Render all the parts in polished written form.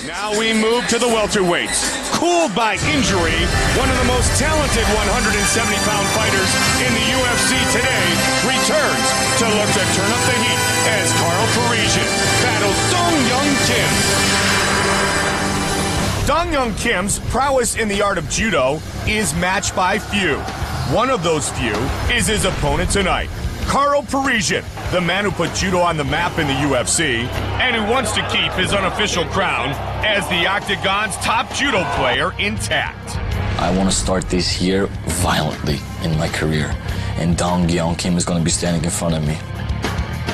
Now we move to the welterweights. Cooled by injury, one of the most talented 170-pound fighters in the UFC today returns to look to turn up the heat as Karo Parisyan battles Dong Young Kim. Dong Young Kim's prowess in the art of judo is matched by few. One of those few is his opponent tonight, Karo Parisyan, the man who put judo on the map in the UFC and who wants to keep his unofficial crown as the Octagon's top judo player intact. I want to start this year violently in my career, and Dong Young Kim is going to be standing in front of me.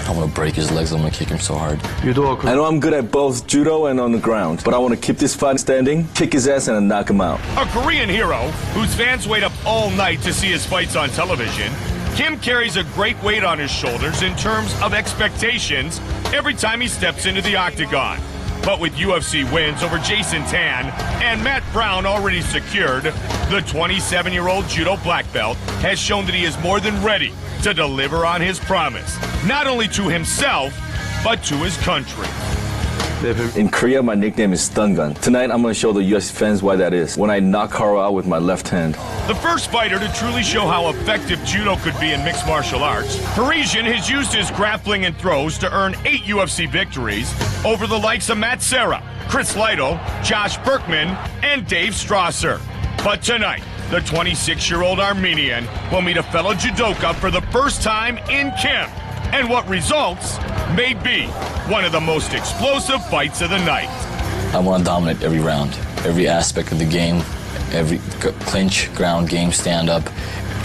I'm going to break his legs. I'm going to kick him so hard. I know I'm good at both judo and on the ground, but I want to keep this fight standing, kick his ass, and knock him out. A Korean hero whose fans wait up all night to see his fights on television, Kim carries a great weight on his shoulders in terms of expectations every time he steps into the octagon. But with UFC wins over Jason Tan and Matt Brown already secured, the 27-year-old judo black belt has shown that he is more than ready to deliver on his promise, not only to himself, but to his country. In Korea, my nickname is Stun Gun. Tonight, I'm going to show the UFC fans why that is, when I knock Karo out with my left hand. The first fighter to truly show how effective judo could be in mixed martial arts, Parisyan has used his grappling and throws to earn 8 UFC victories over the likes of Matt Serra, Chris Lytle, Josh Berkman, and Dave Strasser. But tonight, the 26-year-old Armenian will meet a fellow judoka for the first time in Kim, and what results may be one of the most explosive fights of the night. I want to dominate every round, every aspect of the game, every clinch, ground game, stand-up.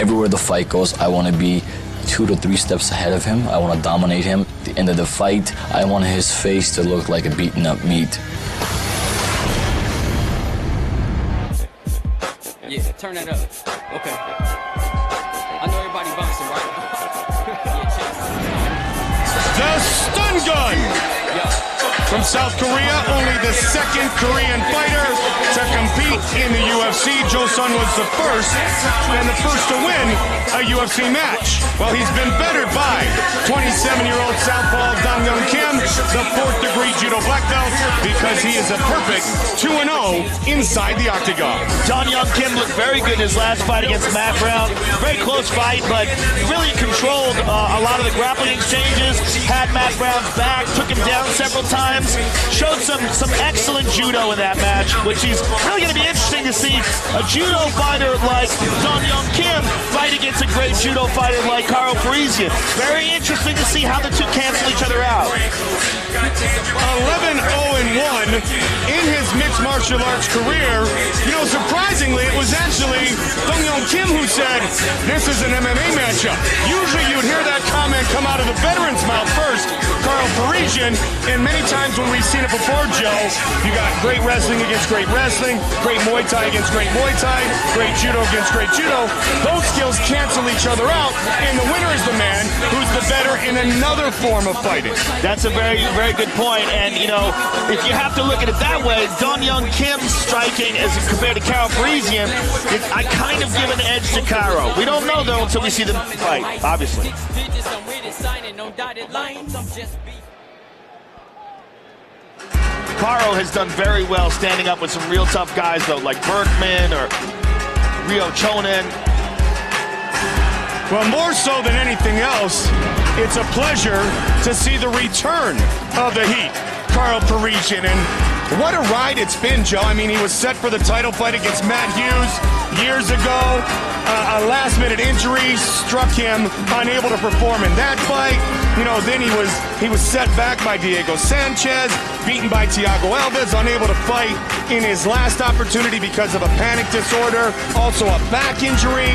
Everywhere the fight goes, I want to be 2 to 3 steps ahead of him. I want to dominate him. At the end of the fight, I want his face to look like a beaten-up meat. Yeah, turn that up. Okay. I know everybody bouncing, right? The Stun Gun! From South Korea, only the second Korean fighter to compete in the UFC. Jo-sun was the first, and the first to win a UFC match. Well, he's been bettered by 27-year-old Southpaw Dong Young Kim, the 4th-degree judo black belt, because he is a perfect 2-0 inside the octagon. Dong Young Kim looked very good in his last fight against Matt Brown. Very close fight, but really controlled a lot of the grappling exchanges, had Matt Brown's back, took him down several times, showed some excellent judo in that match, which is really going to be interesting to see a judo fighter like Dong Young Kim fight against a great judo fighter like Karo Parisyan. Very interesting to see how the two cancel each other out. 11-0-1 in his mixed martial arts career. You know, surprisingly, it was actually Dong Young Kim who said, this is an MMA matchup. Usually you'd hear that comment come out of the veteran's mouth first, Karo Parisyan, and many times when we've seen it before, Joe, you got great wrestling against great wrestling, great Muay Thai against great Muay Thai, great judo against great judo. Those skills cancel each other out, and the winner is the man who's the better in another form of fighting. That's a very, very good point, and you know, if you have to look at it that way, Dong Young Kim's striking as compared to Karo Parisyan, I kind of give an edge to Karo. We don't know though until we see them fight, obviously. Karo has done very well standing up with some real tough guys though, like Berkman or Ryo Chonen. Well, more so than anything else, it's a pleasure to see the return of the Heat, Karo Parisyan. And what a ride it's been, Joe. I mean, he was set for the title fight against Matt Hughes years ago. A last-minute injury struck him, unable to perform in that fight. You know, then he was set back by Diego Sanchez, beaten by Thiago Alves, unable to fight in his last opportunity because of a panic disorder, also a back injury.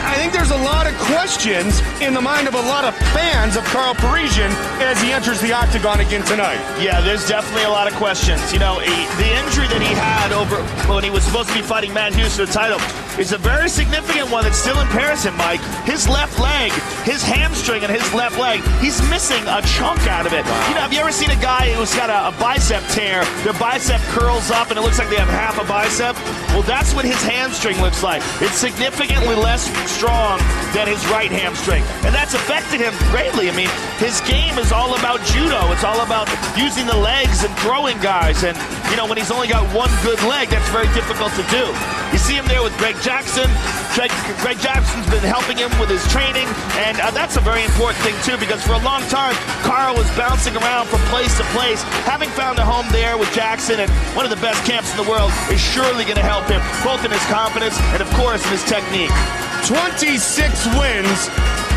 I think there's a lot of questions in the mind of a lot of fans of Karo Parisyan as he enters the octagon again tonight. Yeah, there's definitely a lot of questions. You know, the injury that he had over when he was supposed to be fighting Matt Hughes for the title is a very significant one that still impairs him, Mike. His left leg, his hamstring and his left leg, he's missing a chunk out of it. You know, have you ever seen a guy who's got a bicep tear? Their bicep curls up and it looks like they have half a bicep. Well, that's what his hamstring looks like. It's significantly less strong than his right hamstring, and that's affected him greatly. I mean, his game is all about judo. It's all about using the legs and throwing guys, and you know, when he's only got one good leg, that's very difficult to do. You see him there with Greg Jackson. Greg Jackson's been helping him with his training, and that's a very important thing too, because for a long time, Karo was bouncing around from place to place. Having found a home there with Jackson and one of the best camps in the world is surely going to help him, both in his confidence and, of course, in his technique. 26 wins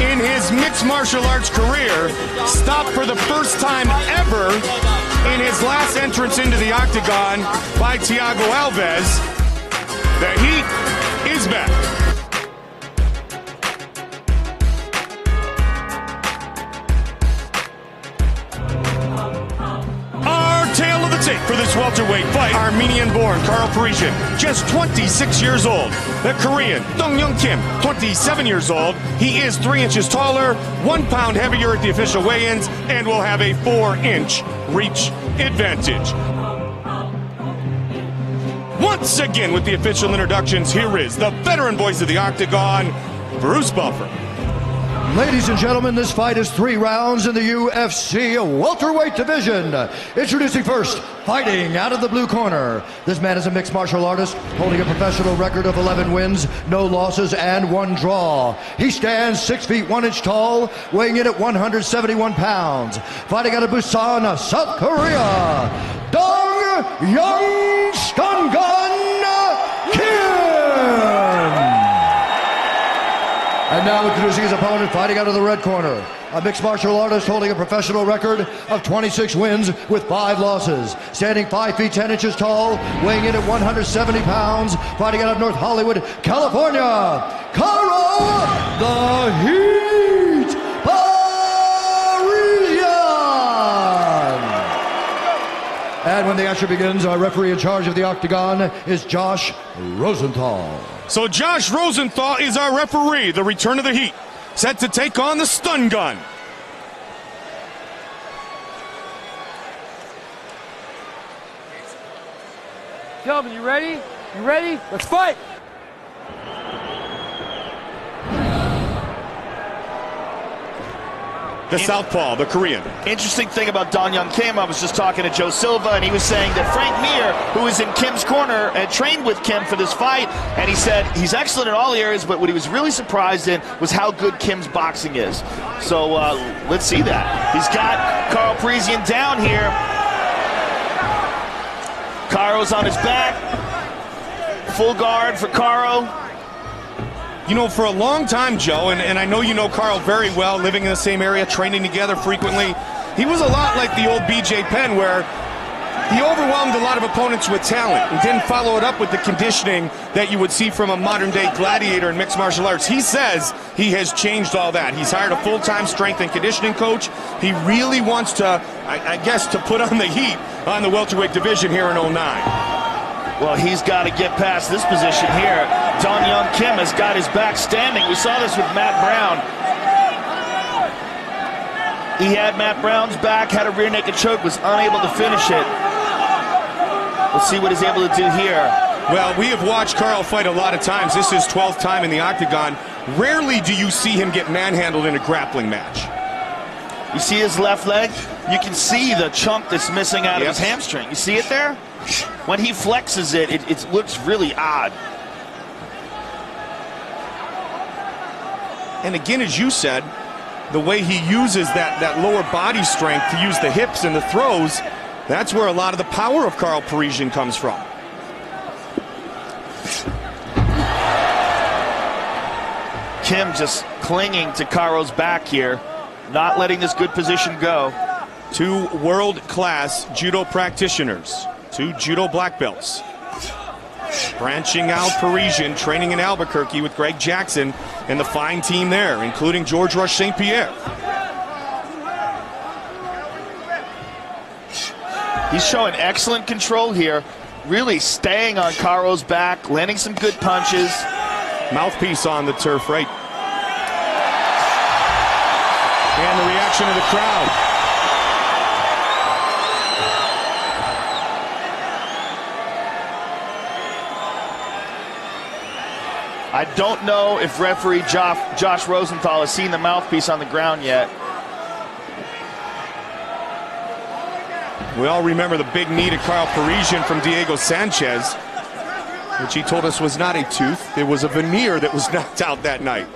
in his mixed martial arts career, stopped for the first time ever in his last entrance into the octagon by Thiago Alves. The heat is back. Tale of the tape for this welterweight fight. Armenian-born Karo Parisyan, just 26 years old. The Korean Dong-Young Kim, 27 years old. He is 3 inches taller, 1 pound heavier at the official weigh-ins, and will have a 4-inch reach advantage. Once again, with the official introductions, here is the veteran voice of the octagon, Bruce Buffer. Ladies and gentlemen, this fight is 3 rounds in the UFC welterweight division. Introducing first, fighting out of the blue corner. This man is a mixed martial artist, holding a professional record of 11 wins, no losses, and 1 draw. He stands 6 feet 1 inch tall, weighing in at 171 pounds. Fighting out of Busan, South Korea, Dong-Young Stun Gun Kim. And now introducing his opponent, fighting out of the red corner, a mixed martial artist holding a professional record of 26 wins with 5 losses. Standing 5 feet 10 inches tall, weighing in at 170 pounds, fighting out of North Hollywood, California, Karo the Heat Parisyan. And when the action begins, our referee in charge of the octagon is Josh Rosenthal. So Josh Rosenthal is our referee. The return of the heat, set to take on the stun gun. Gentlemen, you ready? You ready? Let's fight! The southpaw, the Korean. Interesting thing about Dong-Young Kim, I was just talking to Joe Silva, and he was saying that Frank Mir, who is in Kim's corner, had trained with Kim for this fight, and he said he's excellent in all areas, but what he was really surprised in was how good Kim's boxing is. So let's see that. He's got Karo Parisyan down here. Karo's on his back. Full guard for Karo. You know, for a long time, Joe, and I know you know Karo very well, living in the same area, training together frequently, he was a lot like the old BJ Penn, where he overwhelmed a lot of opponents with talent and didn't follow it up with the conditioning that you would see from a modern-day gladiator in mixed martial arts. He says he has changed all that. He's hired a full-time strength and conditioning coach. He really wants to, I guess, to put on the heat on the welterweight division here in 09. Well, he's got to get past this position here. Dong-Young Kim has got his back standing. We saw this with Matt Brown. He had Matt Brown's back, had a rear naked choke, was unable to finish it. Let's see what he's able to do here. Well, we have watched Karo fight a lot of times. This is his 12th time in the octagon. Rarely do you see him get manhandled in a grappling match. You see his left leg? You can see the chunk that's missing out of his hamstring. You see it there? When he flexes it, it looks really odd. And again, as you said, the way he uses that lower body strength to use the hips and the throws, that's where a lot of the power of Karo Parisyan comes from. Kim just clinging to Karo's back here, not letting this good position go. 2 world-class judo practitioners, 2 judo black belts. Branching out Parisyan, training in Albuquerque with Greg Jackson and the fine team there, including George Rush St. Pierre. He's showing excellent control here, really staying on Karo's back, landing some good punches. Mouthpiece on the turf, right? And the reaction of the crowd. I don't know if referee Josh Rosenthal has seen the mouthpiece on the ground yet. We all remember the big knee to Karo Parisyan from Diego Sanchez, which he told us was not a tooth. It was a veneer that was knocked out that night.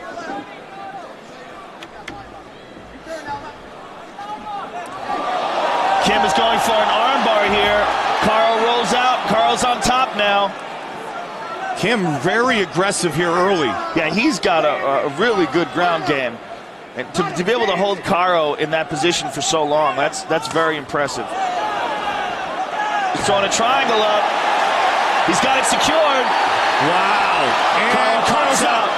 Kim is going for an armbar here. Karo rolls out. Karo's on top now. Kim very aggressive here early. Yeah, he's got a really good ground game. And to be able to hold Karo in that position for so long, that's very impressive. He's throwing a triangle up. He's got it secured. Wow. And Karo's out.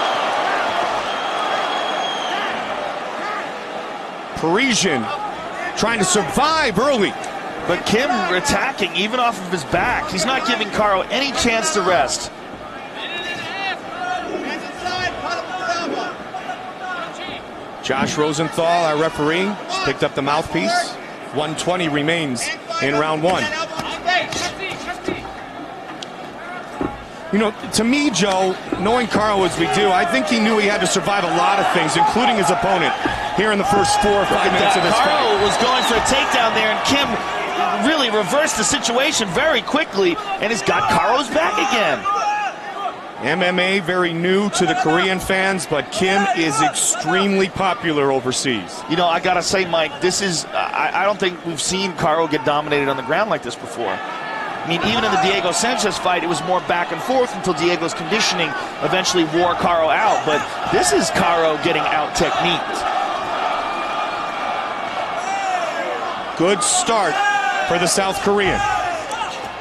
Parisyan trying to survive early. But Kim attacking even off of his back. He's not giving Karo any chance to rest. Josh Rosenthal, our referee, has picked up the mouthpiece. 120 remains in round one. You know, to me, Joe, knowing Karo as we do, I think he knew he had to survive a lot of things, including his opponent, here in the first 4 or 5 minutes of this fight. Karo was going for a takedown there, and Kim really reversed the situation very quickly and has got Karo's back again. MMA very new to the Korean fans, but Kim is extremely popular overseas. You know, I gotta say, Mike, this is, I don't think we've seen Karo get dominated on the ground like this before. I mean, even in the Diego Sanchez fight, it was more back and forth until Diego's conditioning eventually wore Karo out. But this is Karo getting out-techniqued. Good start for the South Korean.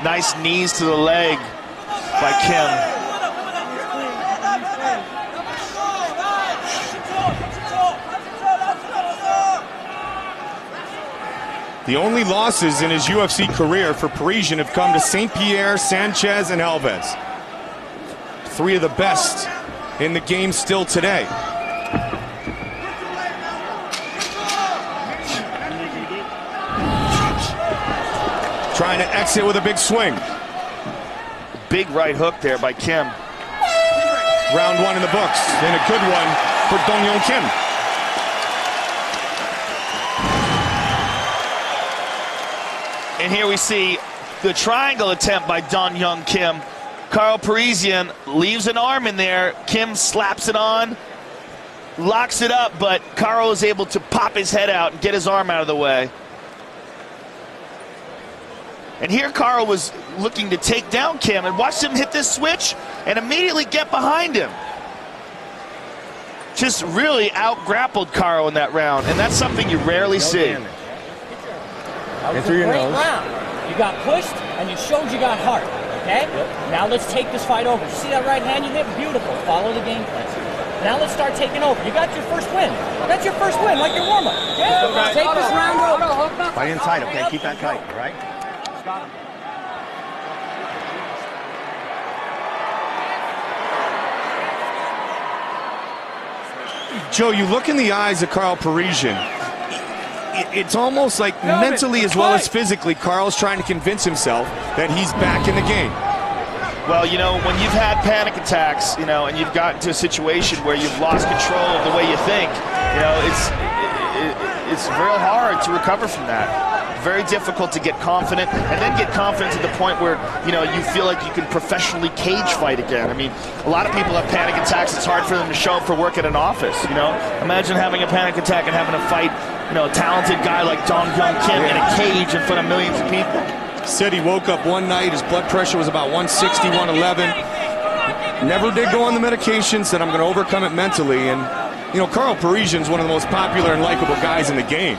Nice knees to the leg by Kim. The only losses in his UFC career for Parisyan have come to St. Pierre, Sanchez, and Alves. 3 of the best in the game still today. Trying to exit with a big swing. Big right hook there by Kim. Round 1 in the books, and a good one for Dong-Hyun Kim. And here we see the triangle attempt by Dong-Hyun Kim. Karo Parisyan leaves an arm in there. Kim slaps it on, locks it up, but Karo is able to pop his head out and get his arm out of the way. And here Karo was looking to take down Kim, and watch him hit this switch and immediately get behind him. Just really out-grappled Karo in that round, and that's something you rarely see. And through your nose. Round. You got pushed, and you showed you got heart, okay? Yep. Now let's take this fight over. You see that right hand you hit? Beautiful. Follow the game plan. Now let's start taking over. You got your first win. That's your first win, like your warm-up. Yeah? Right. Take this round over. Fight in tight, okay? Keep that tight, all right? Joe, you look in the eyes of Karo Parisyan. It's almost like mentally as well as physically, Karo's trying to convince himself that he's back in the game. Well, you know, when you've had panic attacks, you know, and you've gotten to a situation where you've lost control of the way you think, you know, it's real hard to recover from that. Very difficult to get confident and then get confident to the point where, you know, you feel like you can professionally cage fight again. I mean, a lot of people have panic attacks. It's hard for them to show up for work at an office, you know. Imagine having a panic attack and having to fight, you know, a talented guy like Dong-Hyun Kim in a cage in front of millions of people. Said he woke up one night, his blood pressure was about 160, 111. Never did go on the medication, said I'm going to overcome it mentally. And, you know, Karo Parisyan's one of the most popular and likable guys in the game.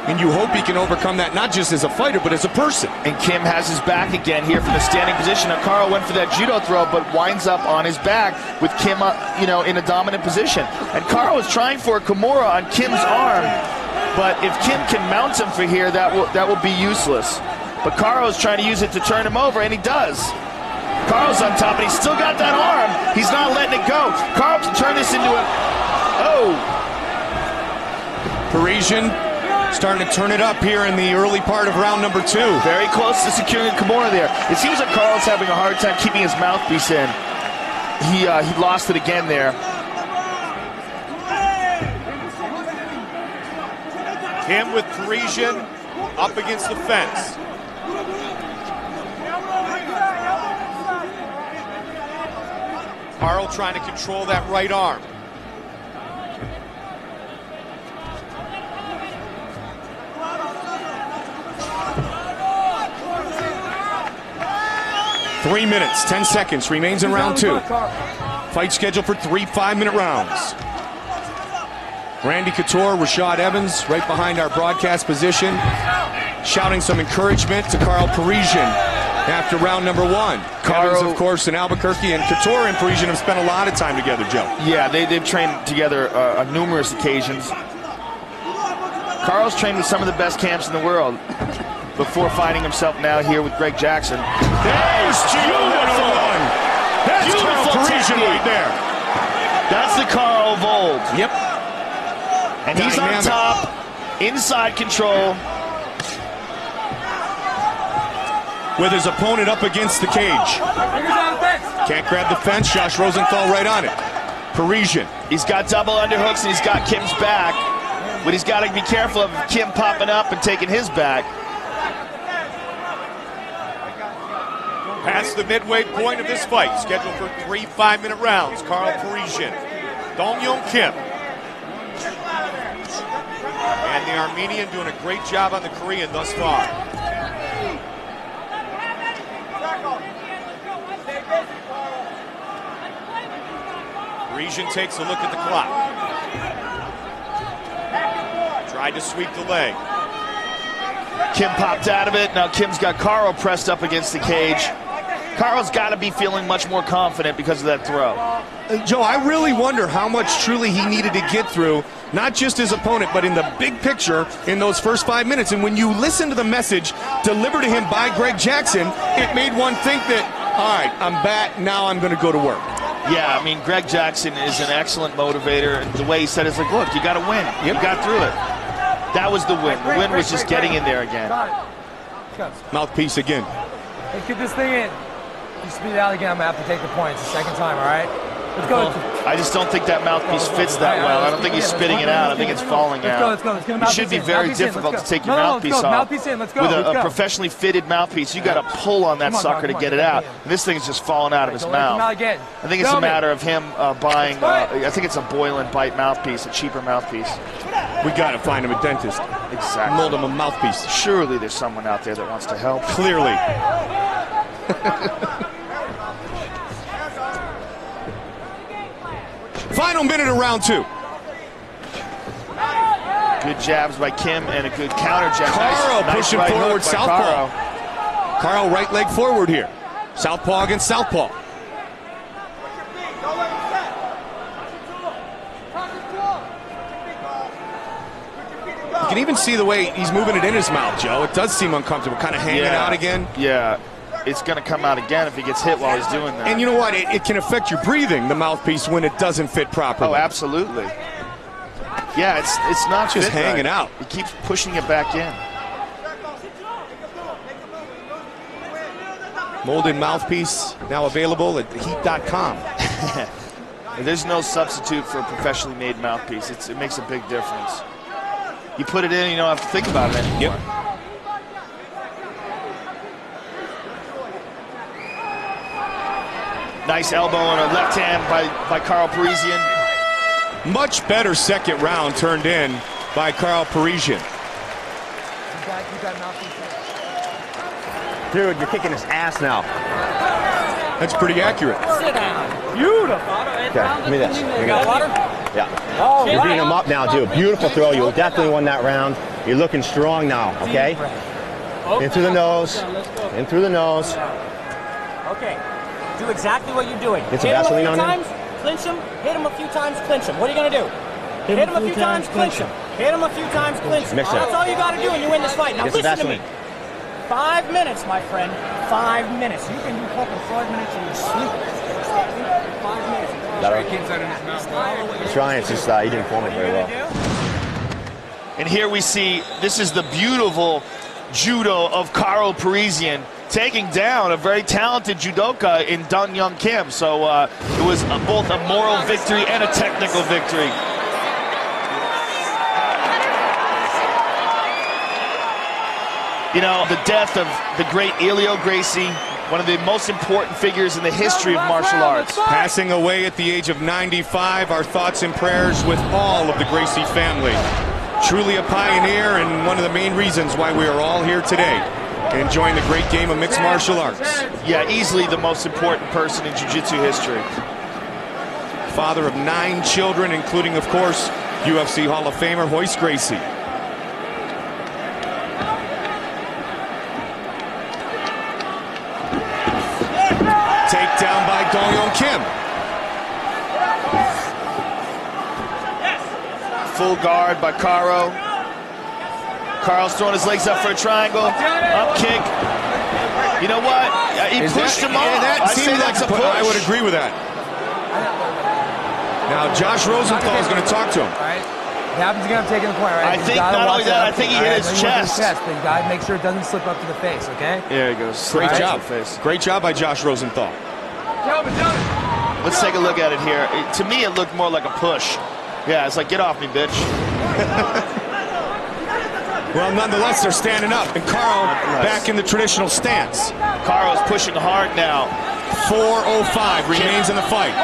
And you hope he can overcome that, not just as a fighter, but as a person. And Kim has his back again here from the standing position. Now, Karo went for that judo throw, but winds up on his back with Kim, you know, in a dominant position. And Karo is trying for a Kimura on Kim's arm, but if Kim can mount him for here, that will be useless. But Karo is trying to use it to turn him over, and he does. Karo's on top, and he's still got that arm. He's not letting it go. Karo can turn this into a... Oh! Parisyan starting to turn it up here in the early part of round number 2. Very close to securing a Kimura there. It seems like Carl's having a hard time keeping his mouthpiece in. He lost it again there. Kim with Parisyan up against the fence. Karo trying to control that right arm. Three minutes, 10 seconds remains in round 2. Fight scheduled for 3 5-minute rounds. Randy Couture, Rashad Evans right behind our broadcast position, shouting some encouragement to Karo Parisyan after round number 1. Evans, of course, in Albuquerque, and Couture and Parisyan have spent a lot of time together, Joe. Yeah, they've trained together on numerous occasions. Karo's trained with some of the best camps in the world before finding himself now here with Greg Jackson. There's beautiful one. That's Karo Parisyan right there. That's the Karo of old. Yep. And he's on top, inside control. With his opponent up against the cage. Can't grab the fence, Josh Rosenthal right on it. Parisyan. He's got double underhooks and he's got Kim's back, but he's got to be careful of Kim popping up and taking his back. Past the midway point of this fight, scheduled for 3 5-minute rounds. Karo Parisyan, Dong-Yeon Kim. And the Armenian doing a great job on the Korean thus far. Parisyan takes a look at the clock. Tried to sweep the leg. Kim popped out of it. Now Kim's got Karo pressed up against the cage. Karo's got to be feeling much more confident because of that throw. Joe, I really wonder how much truly he needed to get through, not just his opponent, but in the big picture in those first 5 minutes. And when you listen to the message delivered to him by Greg Jackson, it made one think that, all right, I'm back, now I'm going to go to work. Yeah, I mean, Greg Jackson is an excellent motivator. And the way he said it is like, look, you got to win. You got through it. That was the win. The win was just getting in there again. Mouthpiece again. Hey, get this thing in. You spit it out again, I'm going to have to take the points the second time, all right? Let's go. I just don't think that mouthpiece fits that well. I don't think he's spitting it out. I think it's falling out. Let's go. It should be very difficult to take your mouthpiece off. Mouthpiece in, let's go. With a professionally fitted mouthpiece, you got to pull on that sucker to get it out. And this thing is just falling out of his mouth. I think it's a matter of him buying, I think it's a Boil and Bite mouthpiece, a cheaper mouthpiece. We got to find him a dentist. Exactly. Mold him a mouthpiece. Surely there's someone out there that wants to help. Clearly. Final minute of round 2. Good jabs by Kim and a good counter jab. Karo pushing right forward, southpaw. Karo. Karo right leg forward here. Southpaw against southpaw. You can even see the way he's moving it in his mouth, Joe. It does seem uncomfortable, kind of hanging out again. Yeah. It's going to come out again if he gets hit while he's doing that. And you know what? It can affect your breathing, the mouthpiece, when it doesn't fit properly. Oh, absolutely. Yeah, it's not just hanging out. He keeps pushing it back in. Molded mouthpiece now available at heat.com. There's no substitute for a professionally made mouthpiece. It makes a big difference. You put it in, you don't have to think about it anymore. Yep. Nice elbow on a left hand by Karo Parisyan. Much better second round turned in by Karo Parisyan. Dude, you're kicking his ass now. That's pretty accurate. Sit down. Beautiful. Okay, give me this. You got water? Yeah. Oh, You're beating him up now, dude. Beautiful throw. You definitely won that round. You're looking strong now, okay? In through the nose. In through the nose. Okay. Do exactly what you're doing. Get Hit him a Vaseline few on times, clinch him. Hit him a few times, clinch him. What are you going to do? Hit him a few times, clinch him. Hit him a few times, clinch him. That's all you got to do and you win this fight. Now listen to me. 5 minutes, my friend. 5 minutes. You can do fucking 5 minutes in your sleep. 5 minutes. He's trying. It's just he didn't form it very well. And here we see, this is the beautiful judo of Karo Parisyan, taking down a very talented judoka in Dong-Young Kim. So it was both a moral victory and a technical victory. You know, the death of the great Elio Gracie, one of the most important figures in the history of martial arts. Passing away at the age of 95, our thoughts and prayers with all of the Gracie family. Truly a pioneer and one of the main reasons why we are all here today, enjoying the great game of mixed martial arts. Yeah, easily the most important person in jiu-jitsu history. Father of 9 children, including, of course, UFC Hall of Famer Royce Gracie. Takedown by Dong-Young Kim. Full guard by Karo. Karo's throwing his legs up for a triangle. Up kick. You know what? He pushed him off. That seemed like a push. I would agree with that. Now Josh Rosenthal is going to talk to him. All right. It happens again, I'm taking the point, right? I think not only that, I think he hit his chest. But you got to make sure it doesn't slip up to the face, okay? There he goes. Great job. Great job by Josh Rosenthal. Let's take a look at it here. To me, it looked more like a push. Yeah, it's like, get off me, bitch. Well, nonetheless, they're standing up, and Karo back in the traditional stance. Karo's pushing hard now. 4:05 remains in the fight.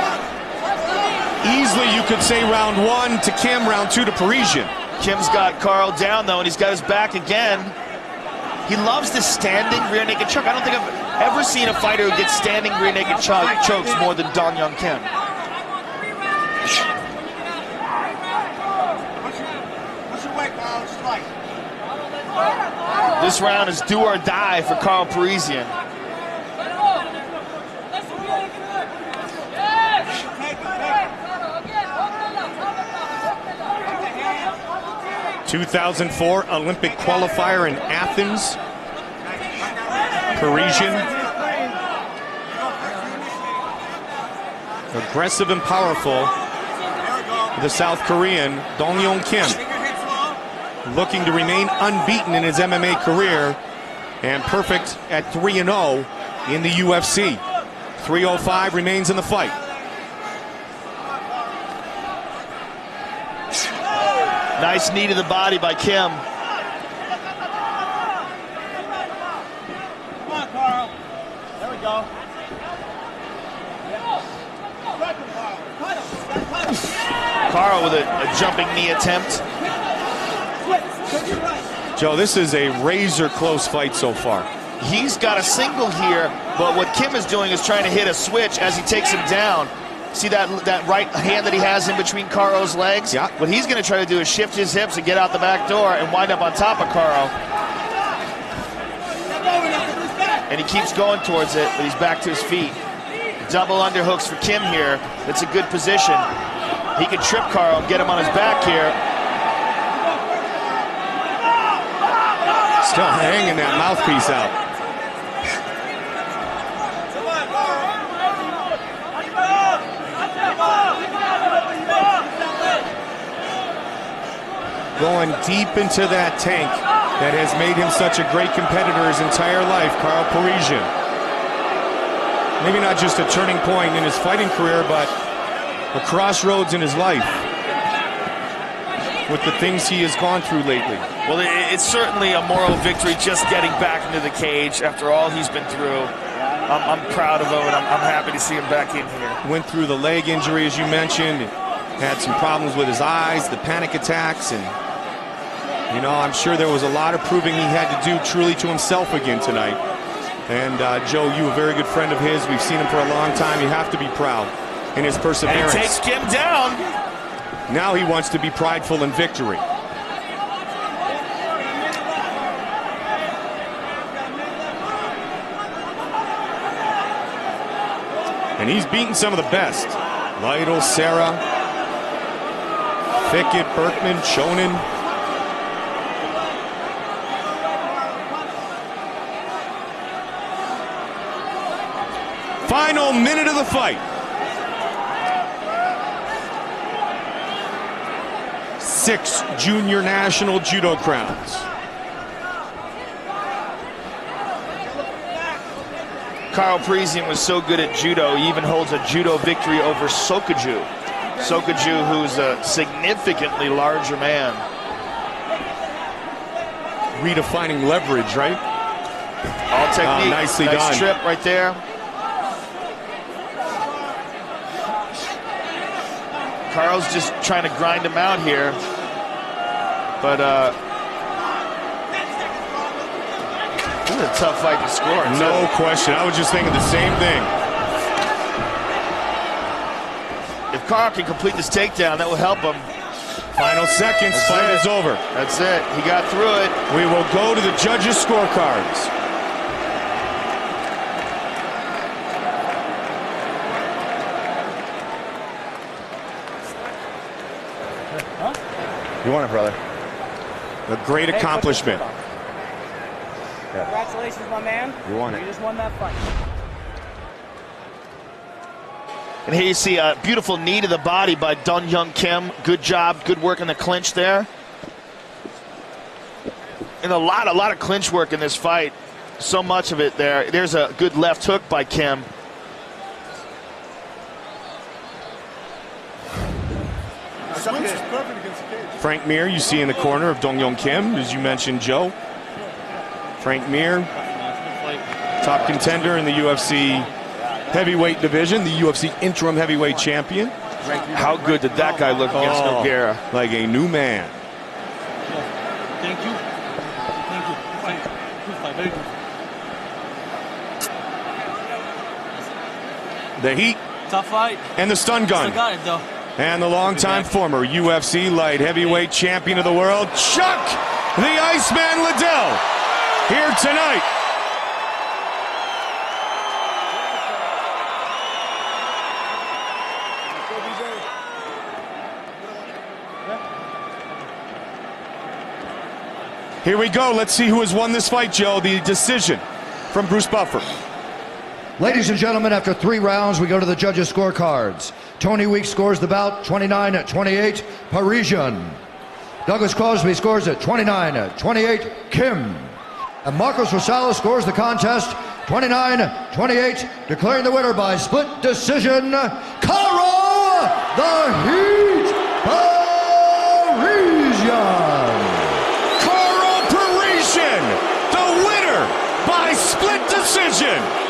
Easily, you could say round 1 to Kim, round 2 to Parisyan. Kim's got Karo down, though, and he's got his back again. He loves this standing rear naked choke. I don't think I've ever seen a fighter who gets standing rear naked chokes more than Dong-Young Kim. This round is do or die for Karo Parisyan. ...2004 Olympic qualifier in Athens. Parisyan. Aggressive and powerful. The South Korean, Dong-Young Kim. Looking to remain unbeaten in his MMA career and perfect at 3-0 in the UFC. 3:05 remains in the fight. Nice knee to the body by Kim. Come on, Karo. There we go. Karo with a jumping knee attempt. Joe, this is a razor-close fight so far. He's got a single here, but what Kim is doing is trying to hit a switch as he takes him down. See that right hand that he has in between Karo's legs? Yeah. What he's going to try to do is shift his hips and get out the back door and wind up on top of Karo. And he keeps going towards it, but he's back to his feet. Double underhooks for Kim here. That's a good position. He can trip Karo and get him on his back here. Still hanging that mouthpiece out. Going deep into that tank that has made him such a great competitor his entire life, Karo Parisyan. Maybe not just a turning point in his fighting career, but a crossroads in his life with the things he has gone through lately. Well, it's certainly a moral victory just getting back into the cage after all he's been through. I'm proud of him, and I'm happy to see him back in here. Went through the leg injury, as you mentioned. Had some problems with his eyes, the panic attacks, and you know, I'm sure there was a lot of proving he had to do truly to himself again tonight. And Joe, you a very good friend of his. We've seen him for a long time. You have to be proud in his perseverance. And he takes Kim down. Now he wants to be prideful in victory. And he's beaten some of the best. Lytle, Serra, Fickett, Berkman, Shonin. Final minute of the fight. 6 junior national judo crowns. Karo Parisyan was so good at judo, he even holds a judo victory over Sokaju. Sokaju, who's a significantly larger man. Redefining leverage, right? All technique. Nicely nice done. Trip right there. Karo's just trying to grind him out here. But this is a tough fight to score. No question. I was just thinking the same thing. If Karo can complete this takedown, that will help him. Final seconds, fight is over. That's it. He got through it. We will go to the judges' scorecards. You won it, brother. A great accomplishment. Congratulations, my man. You won it. You just won that fight. And here you see a beautiful knee to the body by Dong-Hyun Kim. Good job, good work in the clinch there. And a lot of clinch work in this fight. So much of it there. There's a good left hook by Kim. Frank Mir, you see in the corner of Dong-Hyun Kim, as you mentioned, Joe. Frank Mir, top contender in the UFC heavyweight division, the UFC interim heavyweight champion. How good did that guy look against Nogueira? Like a new man. Thank you. Thank you. Good fight. Very good. The heat. Tough fight. And the stun gun. Still got it, though. And the longtime former UFC light heavyweight champion of the world, Chuck the Iceman Liddell, here tonight. Here we go. Let's see who has won this fight, Joe. The decision from Bruce Buffer. Ladies and gentlemen, after 3 rounds, we go to the judges' scorecards. Tony Weeks scores the bout 29-28, Parisian. Douglas Crosby scores it 29-28, Kim. And Marcos Rosales scores the contest 29-28, declaring the winner by split decision, Karo the Heat Parisyan. Karo Parisyan, the winner by split decision.